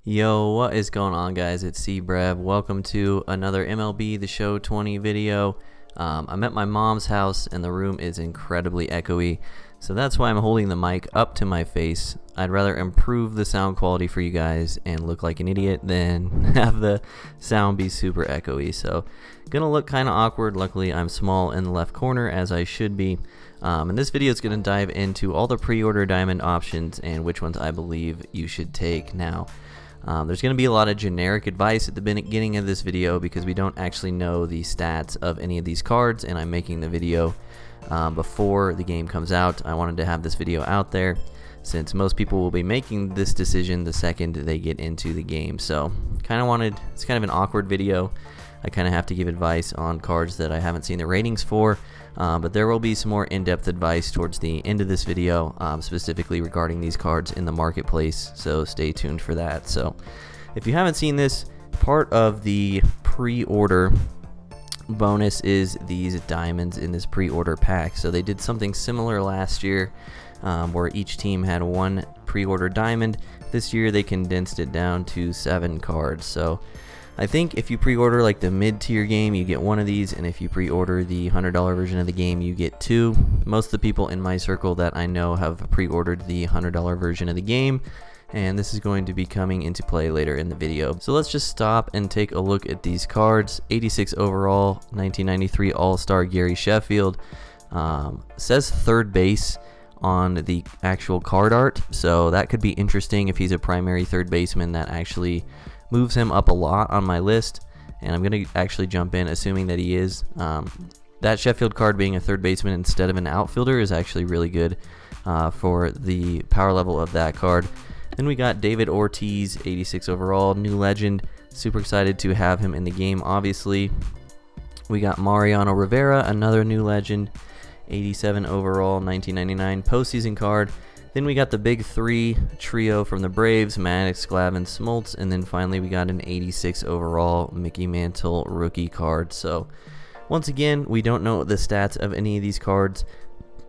Yo, what is going on, guys? It's C-Brev. Welcome to another MLB The Show 20 video. I'm at my mom's house and the room is incredibly echoey, so that's why I'm holding the mic up to my face. I'd rather improve the sound quality for you guys and look like an idiot than have the sound be super echoey. So, gonna look kind of awkward. Luckily, I'm small in the left corner as I should be. And this video is going to dive into all the pre-order diamond options and which ones I believe you should take now. There's going to be a lot of generic advice at the beginning of this video because we don't actually know the stats of any of these cards, and I'm making the video before the game comes out. I wanted to have this video out there since most people will be making this decision the second they get into the game. So it's kind of an awkward video. I kind of have to give advice on cards that I haven't seen the ratings for, but there will be some more in-depth advice towards the end of this video, specifically regarding these cards in the marketplace, so stay tuned for that. So if you haven't seen this, part of the pre-order bonus is these diamonds in this pre-order pack. So they did something similar last year, where each team had one pre-order diamond. This year they condensed it down to 7 cards. So I think if you pre-order like the mid-tier game, you get one of these, and if you pre-order the $100 version of the game, you get 2. Most of the people in my circle that I know have pre-ordered the $100 version of the game, and this is going to be coming into play later in the video. So let's just stop and take a look at these cards. 86 overall, 1993 All-Star Gary Sheffield. Says third base on the actual card art, so that could be interesting if he's a primary third baseman. That actually moves him up a lot on my list, and I'm going to actually jump in assuming that he is. That Sheffield card being a third baseman instead of an outfielder is actually really good for the power level of that card. Then we got David Ortiz, 86 overall, new legend. Super excited to have him in the game, obviously. We got Mariano Rivera, another new legend, 87 overall, 1999 postseason card. Then we got the big 3 trio from the Braves, Maddox, Glavine, Smoltz, and then finally we got an 86 overall Mickey Mantle rookie card. So once again, we don't know the stats of any of these cards,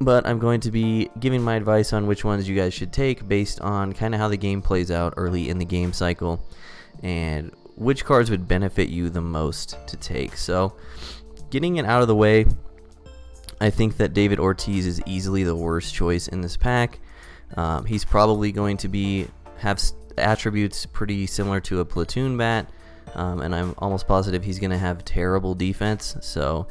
but I'm going to be giving my advice on which ones you guys should take based on kind of how the game plays out early in the game cycle and which cards would benefit you the most to take. So getting it out of the way, I think that David Ortiz is easily the worst choice in this pack. He's probably going to have attributes pretty similar to a platoon bat, and I'm almost positive he's going to have terrible defense. So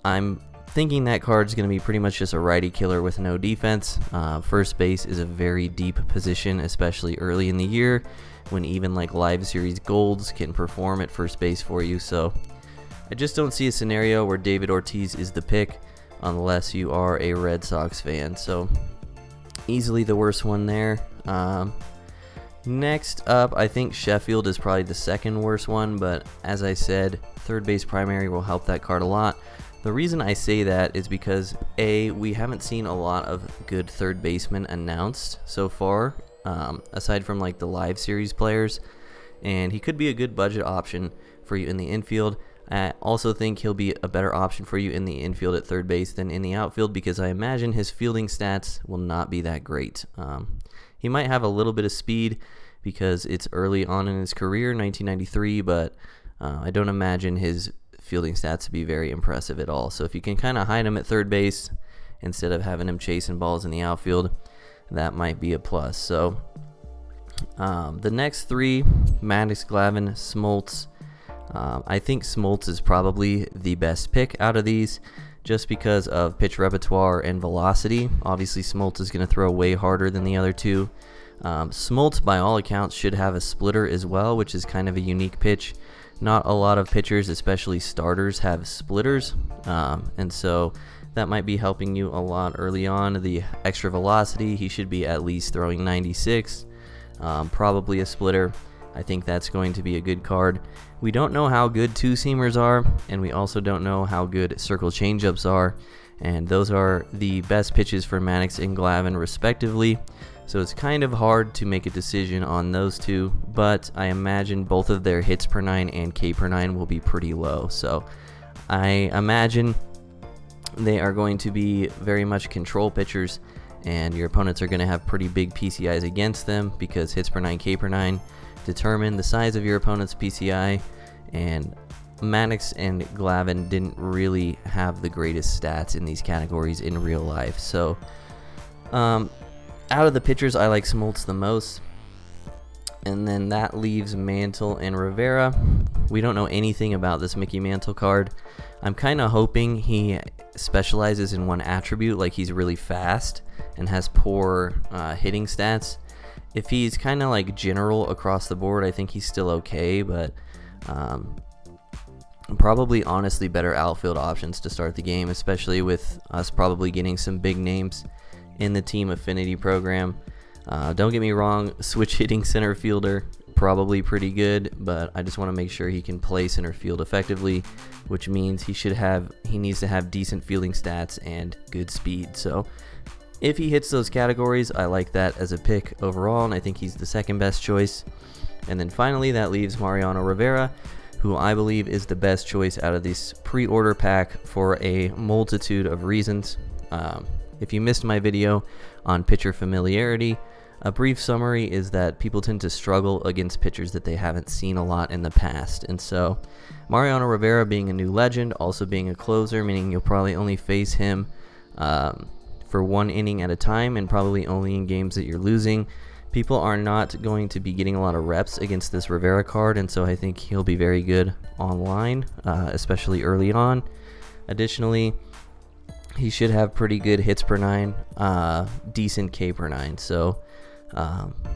I'm thinking that card's going to be pretty much just a righty killer with no defense. First base is a very deep position, especially early in the year when even like live series golds can perform at first base for you. So I just don't see a scenario where David Ortiz is the pick unless you are a Red Sox fan. So easily the worst one there. Next up, I think Sheffield is probably the second worst one, but as I said, third base primary will help that card a lot. The reason I say that is because A, we haven't seen a lot of good third basemen announced so far, aside from like the live series players, and he could be a good budget option for you in the infield. I also think he'll be a better option for you in the infield at third base than in the outfield because I imagine his fielding stats will not be that great. He might have a little bit of speed because it's early on in his career, 1993, but I don't imagine his fielding stats to be very impressive at all. So if you can kind of hide him at third base instead of having him chasing balls in the outfield, that might be a plus. So the next 3, Maddox, Glavine, Smoltz. I think Smoltz is probably the best pick out of these just because of pitch repertoire and velocity. Obviously, Smoltz is going to throw way harder than the other 2. Smoltz, by all accounts, should have a splitter as well, which is kind of a unique pitch. Not a lot of pitchers, especially starters, have splitters, and so that might be helping you a lot early on. The extra velocity, he should be at least throwing 96, probably a splitter. I think that's going to be a good card. We don't know how good two-seamers are, and we also don't know how good circle changeups are, and those are the best pitches for Maddox and Glavine respectively. So it's kind of hard to make a decision on those 2, but I imagine both of their hits per 9 and K per 9 will be pretty low. So I imagine they are going to be very much control pitchers, and your opponents are going to have pretty big PCIs against them because hits per 9, K per 9 determine the size of your opponent's PCI, and Maddox and Glavine didn't really have the greatest stats in these categories in real life. So out of the pitchers, I like Smoltz the most. And then that leaves Mantle and Rivera. We don't know anything about this Mickey Mantle card. I'm kind of hoping he specializes in one attribute, like he's really fast and has poor hitting stats. If he's kind of like general across the board, I think he's still okay, but probably honestly better outfield options to start the game, especially with us probably getting some big names in the team affinity program. Don't get me wrong, switch hitting center fielder, probably pretty good, but I just want to make sure he can play center field effectively, which means he needs to have decent fielding stats and good speed. So if he hits those categories, I like that as a pick overall, and I think he's the second best choice. And then finally, that leaves Mariano Rivera, who I believe is the best choice out of this pre-order pack for a multitude of reasons. If you missed my video on pitcher familiarity, a brief summary is that people tend to struggle against pitchers that they haven't seen a lot in the past. And so Mariano Rivera being a new legend, also being a closer, meaning you'll probably only face him for one inning at a time and probably only in games that you're losing. People are not going to be getting a lot of reps against this Rivera card, and so I think he'll be very good online, especially early on. Additionally, he should have pretty good hits per 9, decent K per 9. So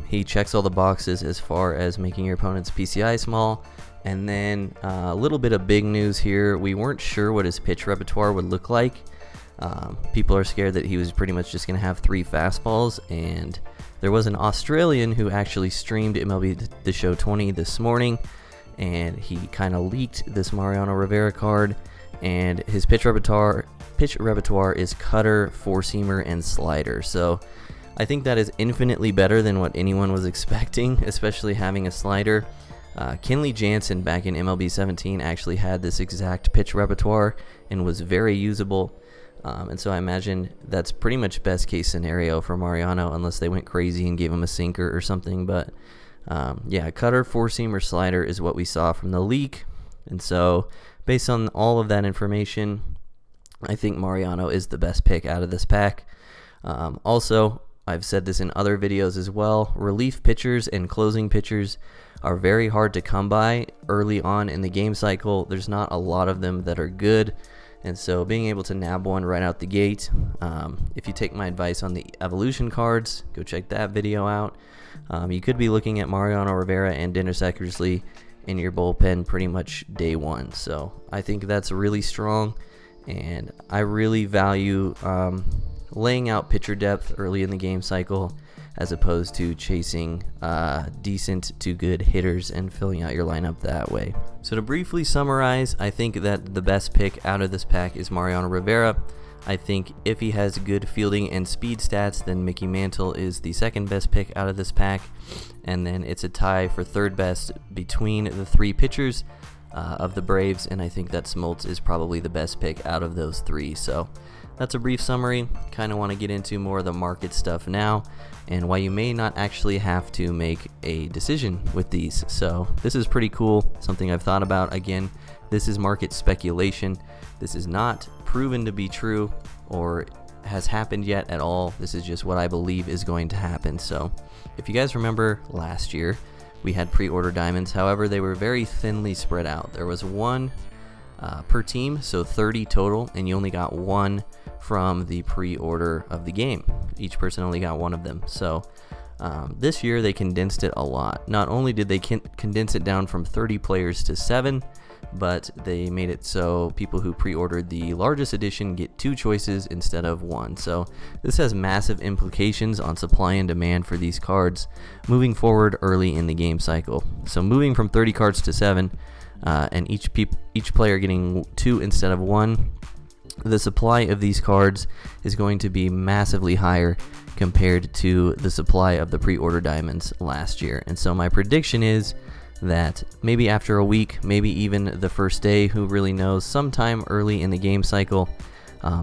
he checks all the boxes as far as making your opponent's PCI small. And then a little bit of big news here. We weren't sure what his pitch repertoire would look like. People are scared that he was pretty much just going to have 3 fastballs. And there was an Australian who actually streamed MLB The Show 20 this morning, and he kind of leaked this Mariano Rivera card. And his pitch repertoire is cutter, four-seamer, and slider. So I think that is infinitely better than what anyone was expecting, especially having a slider. Kenley Jansen back in MLB 17 actually had this exact pitch repertoire and was very usable. And so I imagine that's pretty much best case scenario for Mariano, unless they went crazy and gave him a sinker or something. But yeah, cutter, four-seamer, slider is what we saw from the leak. And so based on all of that information, I think Mariano is the best pick out of this pack. Also, I've said this in other videos as well, relief pitchers and closing pitchers are very hard to come by early on in the game cycle. There's not a lot of them that are good, and so being able to nab one right out the gate, if you take my advice on the evolution cards, go check that video out. You could be looking at Mariano Rivera and Dennis Eckersley in your bullpen pretty much day one. So I think that's really strong, and I really value laying out pitcher depth early in the game cycle as opposed to chasing decent to good hitters and filling out your lineup that way. So to briefly summarize, I think that the best pick out of this pack is Mariano Rivera. I think if he has good fielding and speed stats, then Mickey Mantle is the second best pick out of this pack. And then it's a tie for third best between the 3 pitchers of the Braves, and I think that Smoltz is probably the best pick out of those 3. So that's a brief summary. Kind of want to get into more of the market stuff now and why you may not actually have to make a decision with these. So this is pretty cool, something I've thought about. Again, this is market speculation. This is not proven to be true or has happened yet at all. This is just what I believe is going to happen. So if you guys remember last year, we had Preorder Diamonds. However, they were very thinly spread out. There was 1 per team, so 30 total, and you only got 1 from the pre-order of the game. Each person only got 1 of them. So this year they condensed it a lot. Not only did they condense it down from 30 players to 7, but they made it so people who pre-ordered the largest edition get 2 choices instead of 1. So this has massive implications on supply and demand for these cards moving forward early in the game cycle. So moving from 30 cards to 7, and each player getting 2 instead of 1, the supply of these cards is going to be massively higher compared to the supply of the pre-order diamonds last year. And so my prediction is that maybe after a week, maybe even the first day, who really knows, sometime early in the game cycle,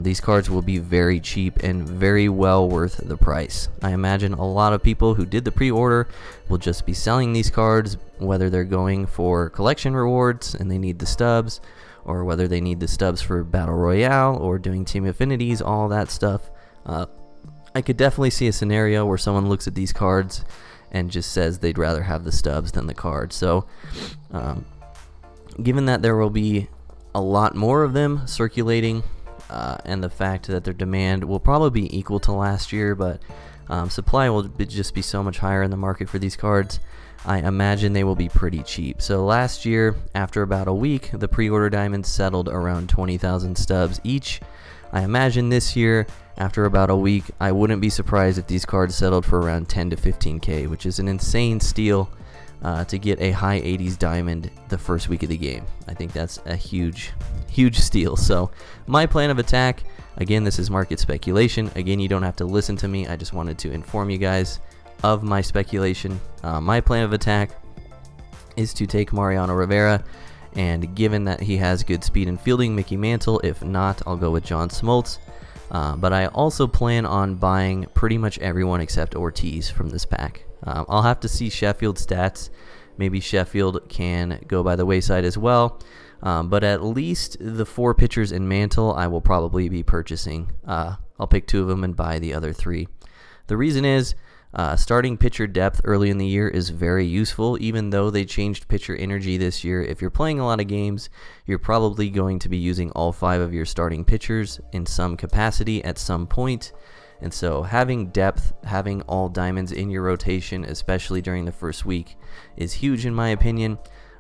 these cards will be very cheap and very well worth the price. I imagine a lot of people who did the pre-order will just be selling these cards, whether they're going for collection rewards and they need the stubs, or whether they need the stubs for Battle Royale or doing Team Affinities, all that stuff. I could definitely see a scenario where someone looks at these cards and just says they'd rather have the stubs than the cards. So given that there will be a lot more of them circulating, and the fact that their demand will probably be equal to last year, but supply will just be so much higher in the market for these cards, I imagine they will be pretty cheap. So last year, after about a week, the pre-order diamonds settled around 20,000 stubs each. I imagine this year, after about a week, I wouldn't be surprised if these cards settled for around 10 to 15k, which is an insane steal to get a high 80s diamond the first week of the game. I think that's a huge steal. So my plan of attack, again, this is market speculation. Again, you don't have to listen to me. I just wanted to inform you guys of my speculation. My plan of attack is to take Mariano Rivera, and given that he has good speed and fielding, Mickey Mantle. If not, I'll go with John Smoltz. But I also plan on buying pretty much everyone except Ortiz from this pack. I'll have to see Sheffield's stats. Maybe Sheffield can go by the wayside as well. But at least the 4 pitchers in Mantle I will probably be purchasing. I'll pick 2 of them and buy the other 3. The reason is starting pitcher depth early in the year is very useful. Even though they changed pitcher energy this year, if you're playing a lot of games, you're probably going to be using all 5 of your starting pitchers in some capacity at some point. And so having depth, having all diamonds in your rotation, especially during the first week, is huge in my opinion.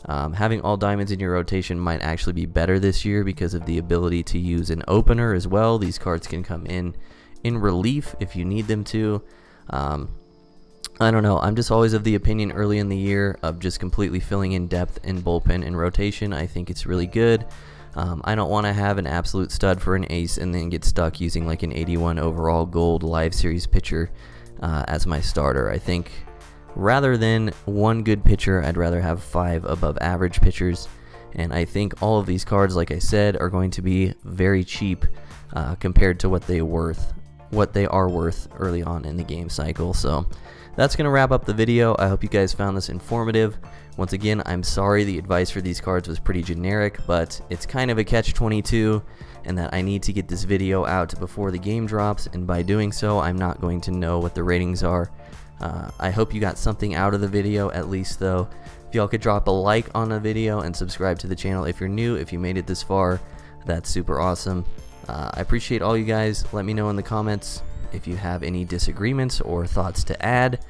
Having all diamonds in your rotation might actually be better this year because of the ability to use an opener as well. These cards can come in relief if you need them to. I don't know. I'm just always of the opinion early in the year of just completely filling in depth in bullpen and rotation. I think it's really good. I don't want to have an absolute stud for an ace and then get stuck using like an 81 overall gold live series pitcher as my starter. I think rather than 1 good pitcher, I'd rather have 5 above average pitchers. And I think all of these cards, like I said, are going to be very cheap compared to what they are worth early on in the game cycle. So that's going to wrap up the video. I hope you guys found this informative. Once again, I'm sorry the advice for these cards was pretty generic, but it's kind of a catch-22 and that I need to get this video out before the game drops, and by doing so, I'm not going to know what the ratings are. I hope you got something out of the video at least though. If y'all could drop a like on the video and subscribe to the channel if you're new, if you made it this far, that's super awesome. I appreciate all you guys. Let me know in the comments if you have any disagreements or thoughts to add,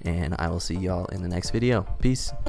and I will see y'all in the next video. Peace.